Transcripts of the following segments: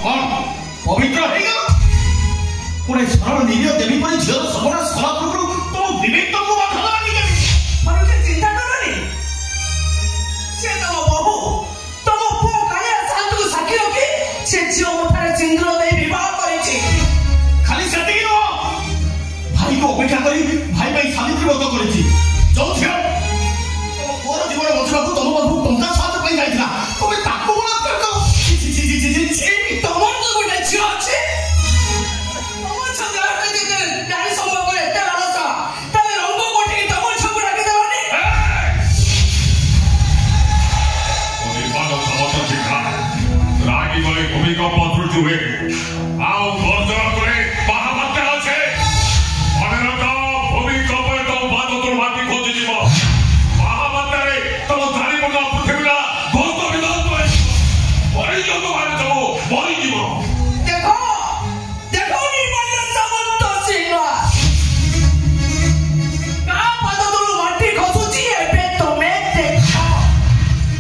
पवित्र है पुणे सरल निरीह देवी पर झील सबरा सला पूर्व तुम विवेक तुमको बाधा लगा दी मनुष्य चिंता करनी से तुम बहु तुम पुओ कालिया शांत को साक्षी रखी से झील मुठारे सिंदूर दे विवाह करिछि खाली सेति न भाई को अपेक्षा करी भाई भाई सावित्री व्रत करिछि जो झील तुम पुओर जीवन बचला को तुम बाबू टंका साथ पई जाइथिला तुम ताको बलात्कार करो छी तमर तो गोटे झील अछि भूमिकंप सृष्टि हुए आओ गर्जना करे महाबात्या আছে মনে রাখো ভূমিকম্পে তো বাদতর মাটি খোঁজে দিব महाबात्याরে তো জানিব না পৃথিবীরা ভূত বিনাশ করে পরিযত মানে যাব মরি দিব দেখো দেখো নির্মল সামন্ত সিংহ কা বাদতর মাটি খোঁজুছি এবে তুমি দেখো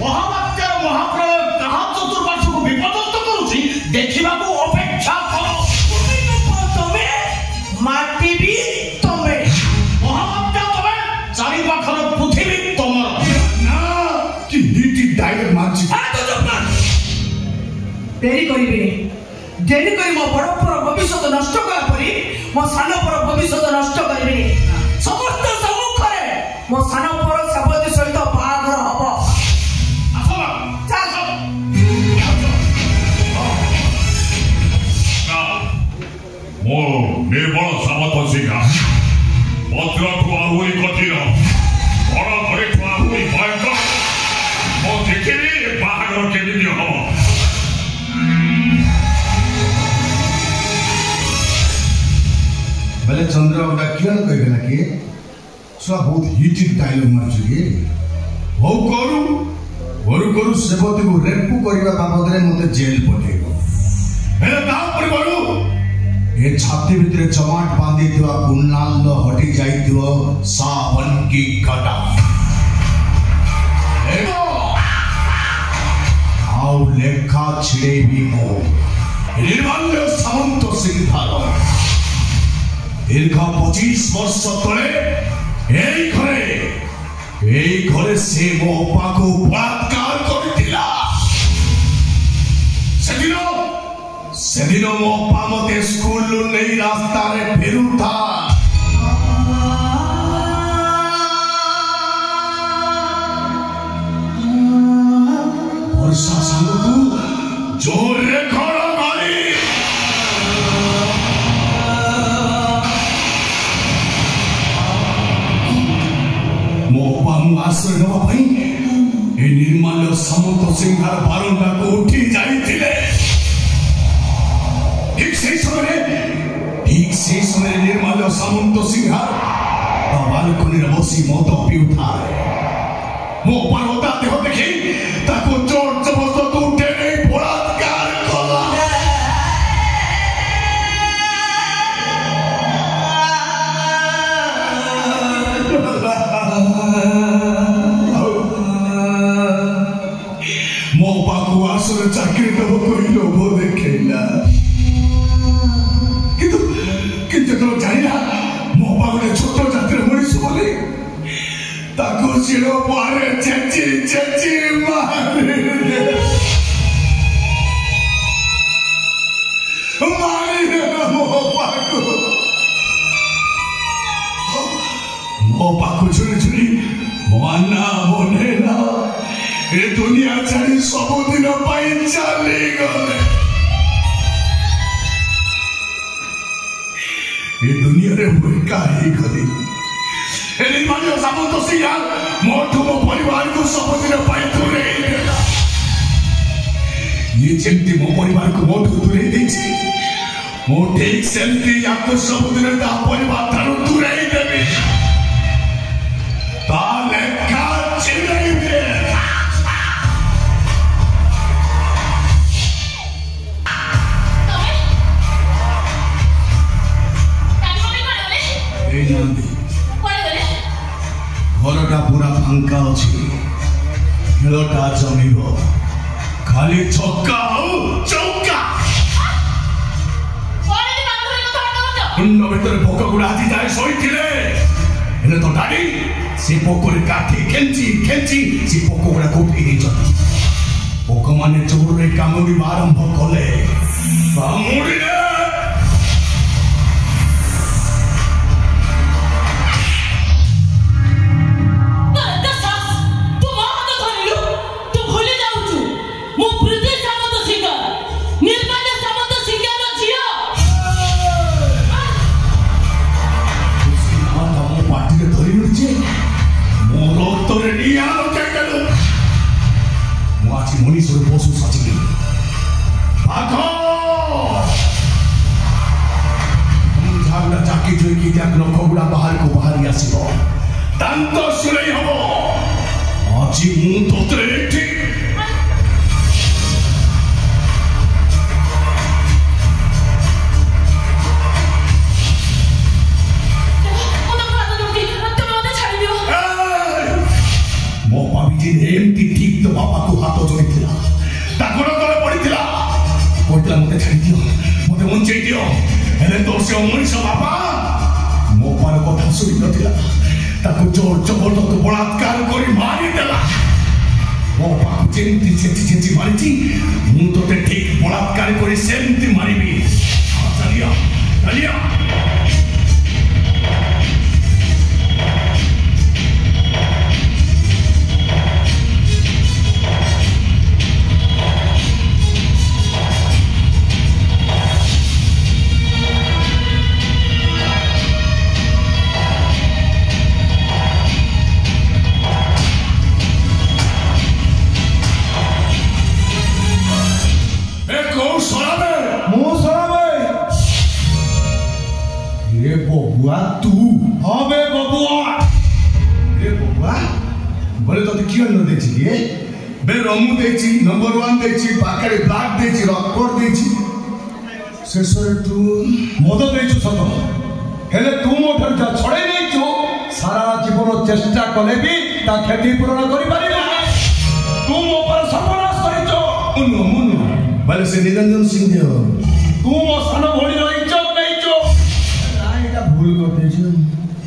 महाबात्यार महाप्रलय कहा चतुर्पार्श्व को विपदस्त करुछि देखिबा को अपेक्षा करो तमे माटी भी तमे महाबात्या तमे चारि पाखर पृथ्वी तमर ना कि नीति डायलॉग मारछि आ तो चुप देरी करिबे देरी करी मो बड़ पर भविष्य नष्ट करा परी मो सान पर भविष्य नष्ट करिबे समस्त सम्मुखरे मो सान पर सबति सहित बाहागर हबो मो निर्बल सामत सिंहा पत्र ठुआ हुई कठिन बड़ घरे ठुआ हुई भयंकर मो देखिली बाहागर केमिति हम बेले चंद्र ओटा किया कहला कि सो बहुत हिटिंग डायलॉग मारछु के हो करू सेवती को रेपू करबा बाबद रे मते जेल पठेगो हेले ता पर करू ए छाती भितरे चमाट बांधी दिवा कुन्नाल हटी जाइतिव सावन की घटा आओ लेखा छिड़े भी मो निर्मल सामंत सिंहार दीर्घ 25 वर्ष तले এই ঘরে সে মো অপাকে বলাৎকার করিছিলা সেদিন মো অপা মতে স্কুল নেই রাস্তারে ফেরুথা বর্ষা সাঙ্গকু জোরে ঘর মারি मो पामु आश्रय नवा भाई ए निर्मल सामंत सिंहार बारंडा को उठी जाइथिले ठीक से समय निर्मल सामंत सिंहार बालकनी बसी मद पी उठाए मो पर होता देह देखी ताको जोर जबरदस्त उठे नहीं बलात्कार कला मो पाको आसर चाकरी दब कोई लोभ देखेला किंतु तो जानिला मो पाको छोट जातिर मनीष बोले ताको सिरो पारे चची मारे मो पाको छुरी माना बनेला ए दुनिया छाड़ी सबुदिन चली गले ए दुनिया रे भूखा ही गली ए निर्मल सामंत सिंहा मोठू मो परिवार को सबुदिन दूरे देला ये जेमती मो परिवार को मोठू दूरे देछि मो ठीक सेमती याको सबुदिन ता परिवार थारू दूरे देबे ता लेखा छिड़ाइबे घरटा पूरा फांका अच्छी खेलटा जमीब खाली छक्का हो चौका कुंड भीतर पोक गुड़ा आज जाए शोले हेले तो डाडी से पोकर काठी खेची खेची से पोक गुड़ा को उठे पोक माने चोर रे कामुड़ी आरंभ कले कामुड़ी मनीष पशु सचिली झागड़ा चाकी जोईकी नख गुड़ा बाहर को बाहरी आसब दांत सुरई हम आज मुझे एमती ठीक तो बापा को हाथ जोड़ी गोड़ तले पड़ी कहता मत छाड़ दियो मत बंचे दियो तो से मनीष बापा मो पार कथा शुणी ना जोर जबरदस्त बलात्कार कर मारिदेला मो बापा जेमती छेची छेची मारी मुझे ठीक बलात्कार कर सेमती मारि चलिया चलिया तू हबे बबुआ रे बबुआ बोले तो क्यों न देछि रे बे रमु देछि नंबर 1 देछि पाकड़े ब्लैक देछि रॉकर देछि शेषर तू मद देछु सत हेले तू मोटर जा छड़े देछु सारा जीवन चेष्टा कले भी ता खेती पूर्ण करि पारिबा तू मो पर सर्वनाश करिचो मुनु मुनु बोले से निरंजन सिंह देव तू मो सन भोली रो इज्जत नैचो भूल करते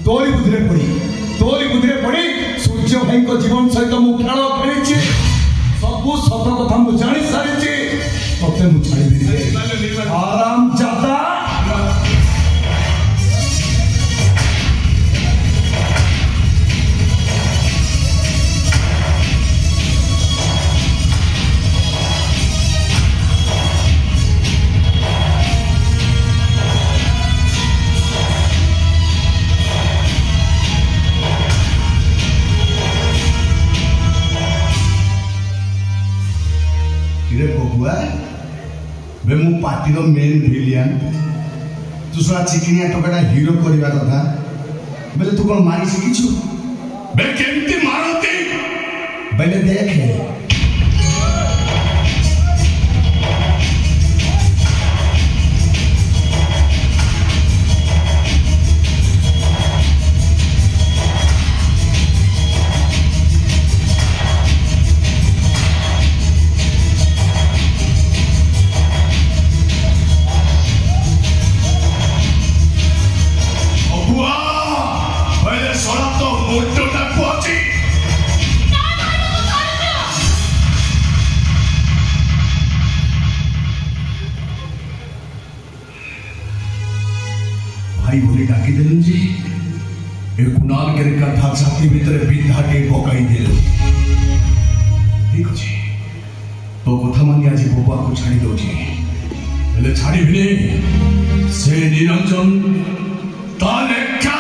तोरी बुद्धिरे पड़ी सूर्य भाई को जीवन सहित मु खेल खेली सबू सत कथा मु जानी सारी तते मु छाड़ी आराम जाता बे मु पार्टी रो मेन विलियन तू सला चिकनिया टोकटा हीरो करबा कथा बेले तू कोन मारी सिकिछु बे केमती मारती बेले देख भाई बोले डाकी देलु जी ए कुणाल के कथा छाती भीतर बिंधा के पकाई देलु ठीक अछि तो कथा मानी आज बबुआ को छाड़ी दो जी ले छाड़ी भी से निरंजन ता लेखा